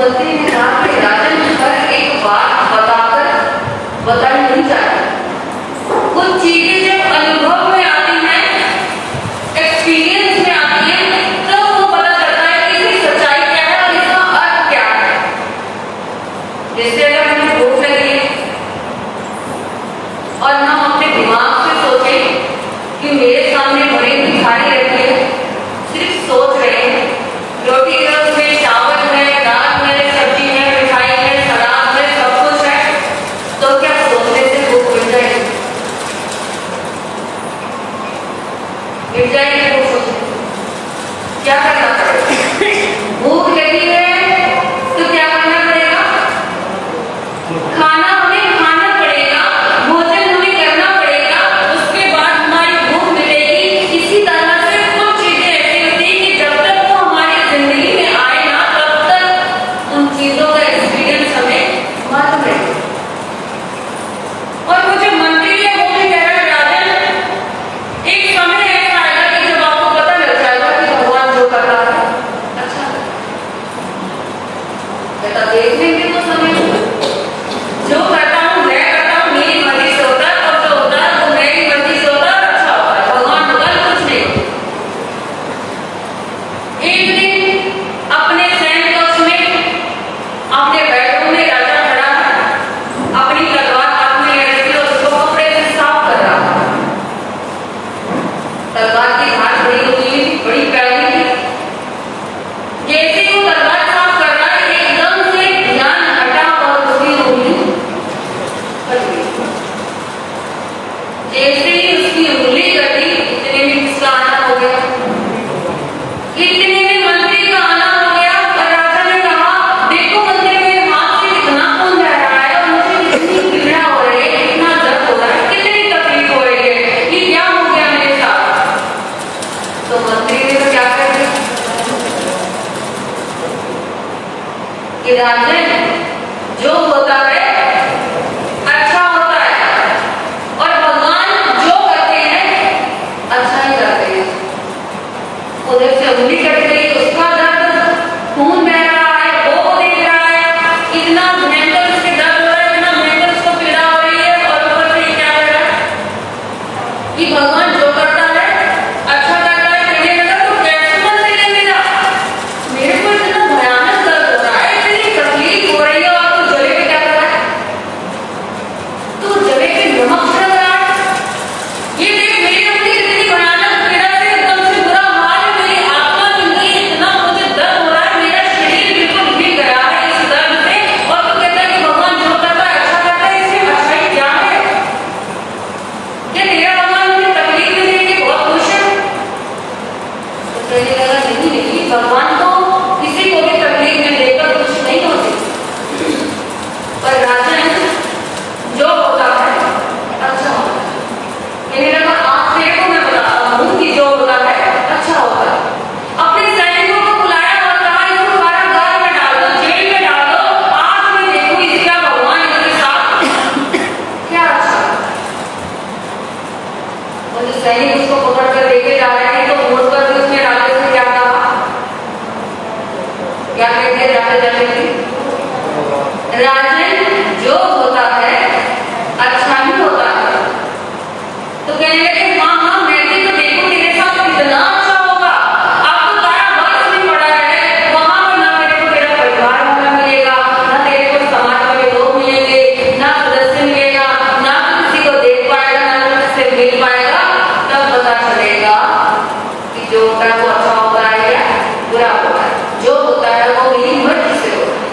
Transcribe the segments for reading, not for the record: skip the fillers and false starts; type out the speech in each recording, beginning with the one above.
मंत्री ने कहा कि राजन पर एक बात बताई नहीं जाती। कुछ चीजें जब अनुभव में आती हैं, एक्सपीरियंस में आती हैं, तो वो पता चलता है कि इसकी सच्चाई क्या है और इसका अर्थ क्या है। जैसे अगर हमें भूख लगी है और हम अपने दिमाग से सोचें कि मेरे सामने बड़ी भिखारी रखी है, सिर्फ सोच रहे हैं, रोटी है उसमें, चावल है, दाल है, सब्जी है, मिठाई है, सलाद है, सब कुछ है, तो क्या सोचने से भूख मिट जाएगी? मिट जाएगी भूख? क्या करना पड़ेगा? भूख लगी है तो क्या करना पड़ेगा? खाना हमें खाना पड़ेगा, भोजन हमें करना पड़ेगा, उसके बाद हमारी भूख मिटेगी। इसी तरह से कुछ चीजें ऐसी होती हैं कि जब तक वो हमारी जिंदगी में आए ना, तब तक उन चीजों का एक्सपीरियंस हमें मालूम रहेगा। और वो जो मंत्री है वो भी कह रहा है, राजन एक समय ऐसा आएगा कि जब आपको पता लग जाएगा कि भगवान जो कर रहा है अच्छा है। देख लेंगे तो समय जो करता हूँ मैं करता हूँ, मेरी मर्जी से होता है, और जो होता है वो मेरी मर्जी से होता है, अच्छा होता है। भगवान भगवान कुछ नहीं। एक दिन अपने सैन्य कक्ष में अपने बेडरूम में राजा खड़ा है, अपनी तलवार हाथ में ले रखी है, उसको कपड़े से साफ कर रहा है। तलवार की धार बड़ी होती है, बड़ी प्यारी थी। जैसे ही वो तलवार साफ कर रहा है, एकदम से ध्यान हटा और उसकी उंगली कट गई। जैसे ही उसकी उंगली कटी, इतने में किसका आना हो गया? इतने में मंत्री का आना हो गया। और राजा ने कहा, देखो मंत्री, मेरे हाथ से कितना खून बह रहा है और मुझे कितनी पीड़ा हो रही है, कितना दर्द हो रहा है, कितनी तकलीफ हो रही है, ये क्या हो गया मेरे साथ? तो मंत्री ने तो क्या कर दिया कि राजन जो होता है अच्छा होता है, और भगवान जो करते हैं अच्छा ही करते हैं। उधर से उंगली कट गई, उसका दर्द, खून बह रहा है, वो देख रहा है, इतना भयंकर उसके दर्द हो रहा है, इतना भयंकर उसको पीड़ा हो रही है, और ऊपर से ये क्या कर रहा है कि भगवान जो करता है अच्छा करता है। कहने लगा, तो कैसे मंत्री है मेरा, मेरे को इतना भयानक दर्द हो रहा है, इतनी तकलीफ हो रही है, और तू जले पे क्या कर रहा है? तू जले पे नमक छिड़क रहा है। ये देख, मेरी अपनी इतनी भयानक पीड़ा से एकदम से बुरा हाल है, मेरी आत्मा मिल गई, इतना मुझे दर्द हो रहा है, मेरा शरीर बिल्कुल हिल गया है इस दर्द से, और तू कहता है कि भगवान जो करता है अच्छा करता है। इसमें अच्छाई क्या है? क्या तेरा भगवान मुझे तकलीफ में देके बहुत खुश है? तो कहने लगा, नहीं, भगवान तो किसी को भी तकलीफ में देकर खुश नहीं होते, पर राजन जो होता है अच्छा होता है। कहने लगा, आप तेरे को मैं बताता हूँ कि जो होता है अच्छा होता है। अपने सैनिकों को बुलाया और कहा, इसको कारागार में डाल दो, जेल में डाल दो, आज मैं देखूं इसका भगवान इसके साथ क्या अच्छा करता है। और जो सैनिक उसको पकड़ कर लेके जा रहे हैं, तो मोड़ कर भी उसने राजा से क्या कहा? क्या कहते हैं राजा जाने? राजन जो होता है अच्छा ही होता है। तो कहने लगे, हाँ हाँ, मैं भी तो देखूं तेरे साथ कितना अच्छा होगा। अब तो कारावास में पड़ा है, वहां पर ना मेरे को तेरा परिवार वाला मिलेगा, ना तेरे को समाज वाले लोग मिलेंगे, ना सदस्य मिलेगा, ना किसी को देख पाएगा, ना किसी से मिल पाएगा। तब पता चलेगा कि जो होता है वो अच्छा होता है या बुरा होता है। जो होता है वो मेरी मर्जी से होता है।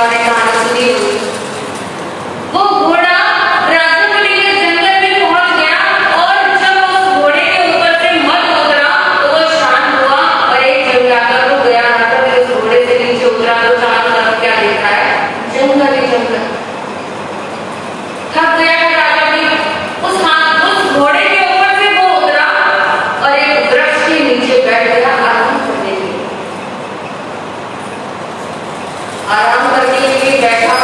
युवा ने कहानी सुनी होगी। वो घोड़ा राजमहल के जंगल में पहुंच गया और जब उस घोड़े के ऊपर से मर्द उतरा तो वो शांत हुआ और एक जंगल जाकर वो गया राजा उस घोड़े से नीचे उतरा तो चारों तरफ क्या देखा है? जंगल ही जंगल। थक गया राजा भी उस घोड़े के ऊपर से वो उतरा और एक वृक्ष के नीचे बैठ गया आराम करने के लिए। आराम करने के लिए बैठा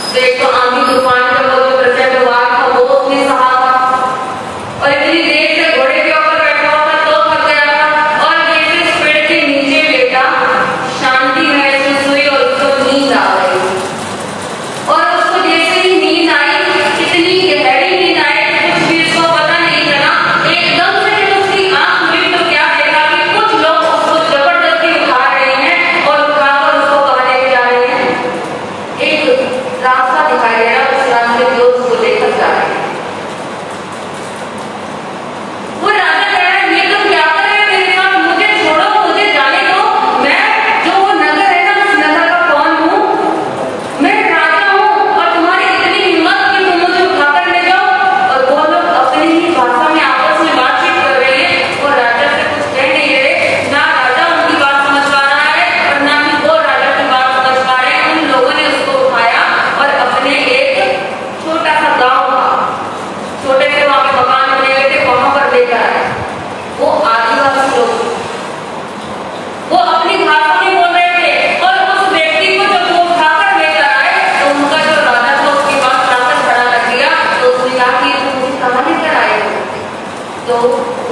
तो एक तो आंधी तूफान का वो जो प्रचंड वार था वो उसने सहा था और इतनी देर से घोड़े के ऊपर बैठा हुआ था तो थक गया था और जैसे इस पेड़ के नीचे लेटा शांति महसूस हुई और उसको नींद आ गई। और उसको जैसे ही नींद आई, इतनी गहरी नींद आई कुछ भी उसको पता नहीं चला। एकदम से जब उसकी आंख खुली तो क्या देखा कि कुछ लोग उसको जबरदस्ती उठा रहे हैं और उठाकर उसको कहाँ लेके जा रहे हैं? एक रास्ता दिखाई दे रहा, उस रास्ते पे उसको लेकर जा रहे हैं। वो राजा कह रहा है, ये तुम क्या कर रहे हो मेरे साथ? मुझे छोड़ो, मुझे जाने दो। मैं जो वो नगर है ना, उस नगर का कौन हूँ? मैं राजा हूँ और तुम्हारी इतनी हिम्मत कि तुम मुझे उठाकर ले जाओ। और वो लोग अपनी ही भाषा में आपस में बातचीत कर रहे हैं और राजा से कुछ कह नहीं रहे। ना राजा उनकी बात समझ पा रहा है और ना ही वो राजा की बात समझ पा रहे हैं। उन लोगों ने उसको उठाया और अपने एक छोटा सा गांव था, छोटे से वहां पे मकान बने हुए थे, वहां पर लेकर आए। वो आदिवासी लोग वो अपनी भाषा में बोल रहे थे और उस व्यक्ति को जब वो उठाकर लेकर आए तो उनका जो राजा था उसके पास लाकर खड़ा कर दिया। तो उसने कहा कि तुम मुझे कहाँ लेकर आए हो? तो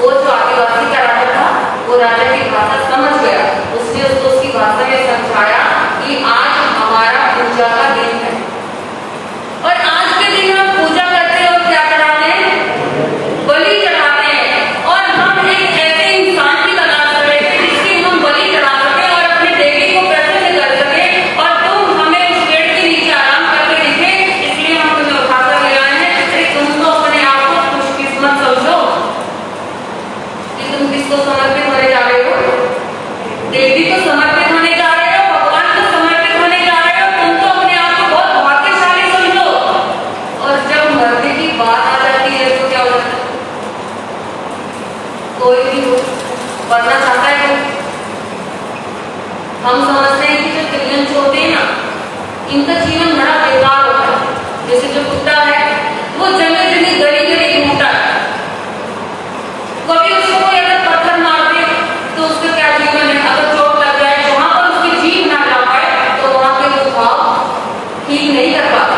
वो जो आदिवासी का राजा था वो राजा की भाषा समझ गया। उसने उसको उसकी भाषा में समझाया कि आज हमारा पूजा का दिन है और आज के दिन हम पूजा करते हैं और क्या कराते हैं? बलि चढ़ाते हैं। और हम एक ऐसे इंसान की तलाश कर रहे थे जिसकी हम बलि चढ़ा सके और अपने देवी को प्रसन्न कर सके और तुम हमें उस पेड़ के नीचे आराम करके दिखे, इसलिए हम तुम्हें उठाकर ले आए हैं। अरे तुम तो अपने आप को खुशकिस्मत समझो कि तुम किसको समर्पित होने जा रहे हो? देवी को समर्पित होने जा रहे हो, भगवान को समर्पित होने जा रहे हो। तुम तो अपने आप को बहुत भाग्यशाली समझो। और जब मरने की बात आ जाती है तो क्या होता है? कोई भी हो मरना चाहता है तो हम समझते हैं कि जो त्रियंश होते हैं ना, इनका जीवन बड़ा बेकार होता है। जैसे जो कुत्ता है वो जगह जगह गली गली घूमता है, कभी उसको कोई अगर पत्थर मार दे तो उसका क्या जीवन है? अगर चोट लग जाए, जहां पर उसकी जीभ ना जा पाए तो वहां के वो घाव ठीक नहीं कर पाता।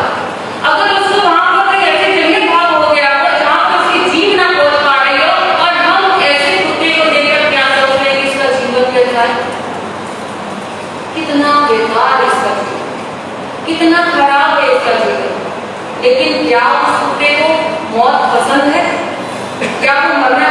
अगर उसको वहां पर कोई ऐसे जगह घाव हो गया हो जहां पर उसकी जीभ ना पहुंच पा रही हो और हम ऐसे कुत्ते को देखकर क्या सोच रहे हैं कि इसका जीवन कैसा है? कितना बेकार इसका जीवन, कितना खराब है इसका जीवन। लेकिन क्या उस कुत्ते को मौत पसंद है? क्या वो मरना